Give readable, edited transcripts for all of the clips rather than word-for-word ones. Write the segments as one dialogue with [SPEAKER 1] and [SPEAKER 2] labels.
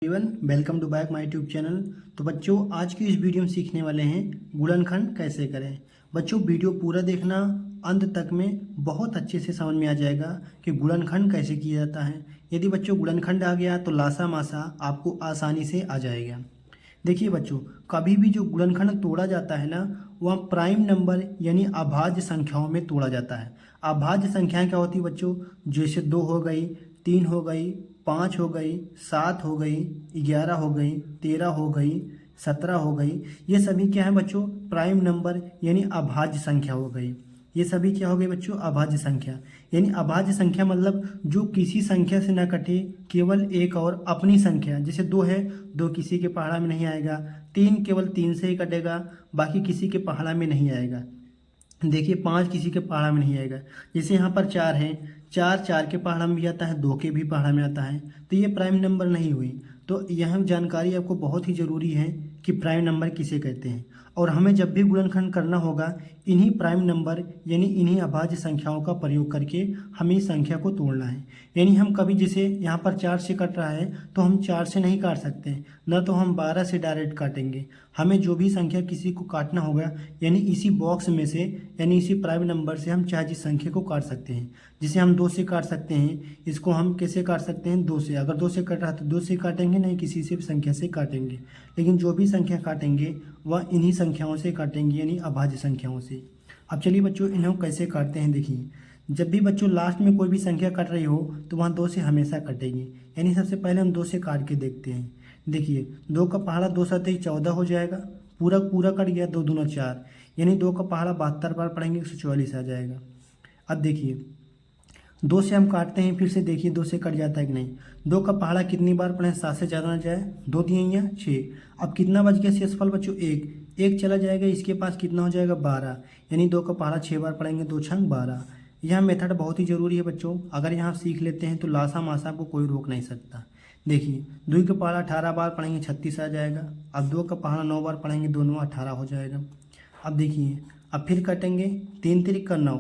[SPEAKER 1] Everyone, welcome to back my YouTube channel. तो बच्चों, आज की इस वीडियो में सीखने वाले हैं गुणनखंड कैसे करें। बच्चों, वीडियो पूरा देखना, अंत तक में बहुत अच्छे से समझ में आ जाएगा कि गुणनखंड कैसे किया जाता है। यदि बच्चों गुणनखंड आ गया तो लासा मासा आपको आसानी से आ जाएगा। देखिए बच्चों, कभी भी जो गुणनखंड तोड़ा जाता है ना, वह प्राइम नंबर यानी अभाज्य संख्याओं में तोड़ा जाता है। अभाज्य संख्याएं क्या होती है बच्चों? जैसे 2 हो गई, 3 हो गई, 5 हो गई, 7 हो गई, 11 हो गई, 13 हो गई, 17 हो गई। ये सभी क्या है बच्चों? प्राइम नंबर यानी अभाज्य संख्या हो गई। ये सभी क्या हो गई बच्चों? अभाज्य संख्या। यानी अभाज्य संख्या मतलब जो किसी संख्या से न कटे, केवल एक और अपनी संख्या। जैसे 2 है, 2 किसी के पहाड़ा में नहीं आएगा। 3 केवल 3 से ही कटेगा, बाकी किसी के पहाड़ा में नहीं आएगा। देखिए 5 किसी के पहाड़ा में नहीं आएगा। जैसे यहाँ पर 4 है, 4 4 के पहाड़ा में भी आता है, 2 के भी पहाड़ा में आता है, तो ये प्राइम नंबर नहीं हुई। तो यह जानकारी आपको बहुत ही ज़रूरी है कि प्राइम नंबर किसे कहते हैं। और हमें जब भी गुणनखंड करना होगा, इन्हीं प्राइम नंबर यानी इन्हीं अभाज्य संख्याओं का प्रयोग करके हमें इस संख्या को तोड़ना है। यानी हम कभी जैसे यहाँ पर 4 से कट रहा है तो हम 4 से नहीं काट सकते, न तो हम 12 से डायरेक्ट काटेंगे। हमें जो भी संख्या किसी को काटना होगा, यानी इसी बॉक्स में से, यानी इसी प्राइम नंबर से हम चाहे जिस संख्या को काट सकते हैं। जिसे हम 2 से काट सकते हैं, इसको हम कैसे काट सकते हैं? 2 से। अगर 2 से कट रहा है तो 2 से काटेंगे, नहीं किसी से भी संख्या से काटेंगे। लेकिन जो भी संख्या काटेंगे वह इन्हीं संख्याओं से काटेंगे, यानी अभाज्य संख्याओं से। अब चलिए बच्चों, इन्हें कैसे काटते हैं देखिए। जब भी बच्चों लास्ट में कोई भी संख्या कट रही हो तो वहाँ 2 से हमेशा कटेगी। यानी सबसे पहले हम 2 से काट के देखते हैं। देखिए 2 का पहाड़ा 2 7 14 हो जाएगा, पूरा पूरा कट गया। 2 दूना 4, यानी 2 का पहाड़ा 72 बार पढ़ेंगे 144 आ जाएगा। अब देखिए 2 से हम काटते हैं, फिर से देखिए 2 से कट जाता है कि नहीं। 2 का पहाड़ा कितनी बार पढ़ें? 7 से ज़्यादा ना जाए, 2 तिहाइयाँ 6। अब कितना बच गया शेषफल बच्चों? 1 चला जाएगा, इसके पास कितना हो जाएगा? 12। यानी 2 का पहाड़ा 6 बार पढ़ेंगे, 2 छंग 12। यह मेथड बहुत ही ज़रूरी है बच्चों। अगर यहाँ सीख लेते हैं तो लासा मासा को कोई रोक नहीं सकता। देखिए 2 का पहाड़ा 18 बार पढ़ेंगे, 36 आ जाएगा। अब 2 का पहाड़ा 9 बार पढ़ेंगे, 2 9 18 हो जाएगा। अब देखिए, अब फिर कटेंगे, 3 तिरिक का 9।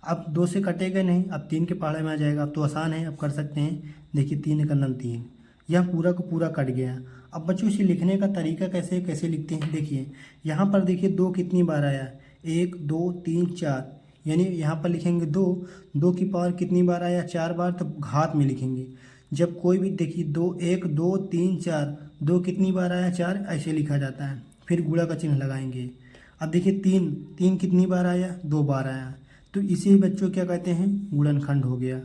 [SPEAKER 1] अब 2 से कटेगा नहीं, अब 3 के पहाड़े में आ जाएगा। अब तो आसान है, अब कर सकते हैं। देखिए 3 का 3, यह पूरा का पूरा कट गया। अब बच्चों इसे लिखने का तरीका कैसे कैसे लिखते हैं? देखिए यहाँ पर देखिए 2 कितनी बार आया? 1 2 3 4, यानी यहाँ पर लिखेंगे 2। 2 की पावर कितनी बार आया? 4 बार, तो घात में लिखेंगे। जब कोई भी देखिए 2 1 2 3 4, 2 कितनी बार आया? 4, ऐसे लिखा जाता है। फिर गुणा का चिन्ह लगाएंगे। अब देखिए 3 कितनी बार आया? 2 बार आया, तो इसे बच्चों क्या कहते हैं? गुणनखंड हो गया।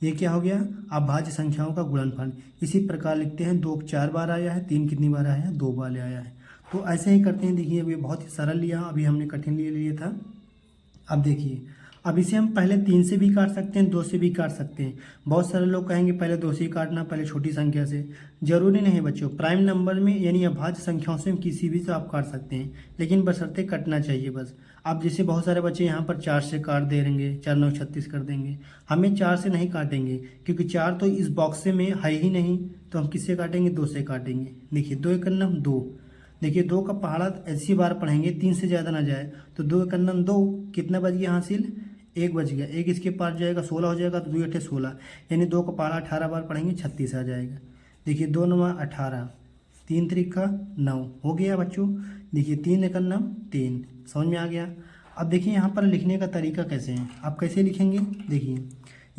[SPEAKER 1] ये क्या हो गया? अभाज्य संख्याओं का गुणनखंड। इसी प्रकार लिखते हैं, 2 4 बार आया है, 3 कितनी बार आया है? 2 बार आया है। तो ऐसे ही करते हैं। देखिए अभी बहुत ही सरल लिया, अभी हमने कठिन लिया था। अब देखिए, अब इसे हम पहले 3 से भी काट सकते हैं, 2 से भी काट सकते हैं। बहुत सारे लोग कहेंगे पहले 2 से ही काटना, पहले छोटी संख्या से। जरूरी नहीं है बच्चों। प्राइम नंबर में यानी अभाज्य संख्याओं से किसी भी से आप काट सकते हैं, लेकिन बशर्ते कटना चाहिए बस। अब जैसे बहुत सारे बच्चे यहाँ पर 4 से काट दे देंगे, 4 9 36 कर देंगे। हमें 4 से नहीं काटेंगे, क्योंकि 4 तो इस बॉक्स में है ही नहीं। तो हम किससे काटेंगे? 2 से काटेंगे। देखिए 2 एक 2। देखिए 2 का पहाड़ा ऐसी बार पढ़ेंगे, 3 से ज़्यादा ना जाए, तो 2 एक 2, कितना बच गया हासिल? 1 बच गया। 1 इसके पास जाएगा, 16 हो जाएगा, तो 2 8 16, यानी 2 का पहाड़ा 18 बार पढ़ेंगे, 36 आ जाएगा। देखिए 2 9 18, 3 3 का 9 हो गया बच्चों। देखिए 3 एक 3, समझ में आ गया। अब देखिए यहाँ पर लिखने का तरीका कैसे है, आप कैसे लिखेंगे? देखिए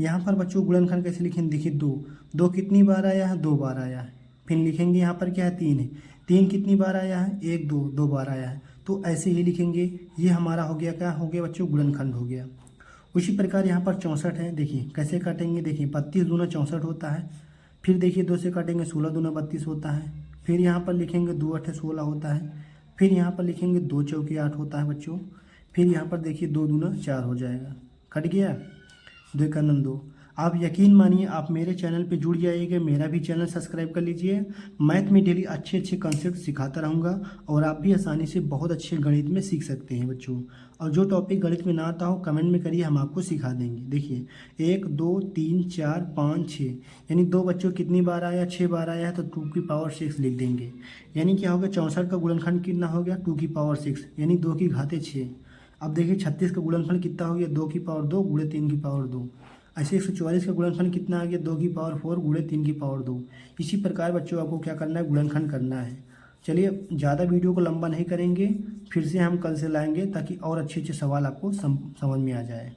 [SPEAKER 1] यहाँ पर बच्चों गुणनखंड कैसे लिखेंगे? देखिए 2 कितनी बार आया है? 2 बार आया है। फिर लिखेंगे यहाँ पर क्या है? 3 है। 3 कितनी बार आया है? 1 2 2 बार आया है। तो ऐसे ही लिखेंगे। ये हमारा हो गया, क्या हो गया बच्चों? गुणनखंड हो गया। उसी प्रकार यहाँ पर 64 है। देखिए कैसे काटेंगे? देखिए 32 दूना 64 होता है। फिर देखिए 2 से काटेंगे, 16 दूना 32 होता है। फिर यहाँ पर लिखेंगे 2 8 16 होता है। फिर यहाँ पर लिखेंगे 2 चौके 8 होता है बच्चों। फिर यहाँ पर देखिए 2 दूना 4 हो जाएगा, कट गया। 2 एक 2। आप यकीन मानिए, आप मेरे चैनल पे जुड़ जाइएगा, मेरा भी चैनल सब्सक्राइब कर लीजिए। मैथ में डेली अच्छे अच्छे कंसेप्ट सिखाता रहूँगा, और आप भी आसानी से बहुत अच्छे गणित में सीख सकते हैं बच्चों। और जो टॉपिक गणित में ना आता हो कमेंट में करिए, हम आपको सिखा देंगे। देखिए 1 2 3 4 5 6, यानी 2 बच्चों कितनी बार आया? 6 बार आया है, तो 2 की पावर 6 लिख देंगे। यानी क्या होगा? 64 का गुणनखंड कितना हो गया? 2 की पावर 6, यानी 2 की घाते 6। अब देखिए 36 का गुणनफल कितना हो गया? 2 की पावर 2 गुणे 3 की पावर 2। ऐसे 144 का गुणनखंड कितना आ गया, 2 की पावर 4 गुणे 3 की पावर 2। इसी प्रकार बच्चों आपको क्या करना है, गुणनखंड करना है। चलिए ज़्यादा वीडियो को लंबा नहीं करेंगे, फिर से हम कल से लाएंगे ताकि और अच्छे अच्छे सवाल आपको समझ में आ जाए।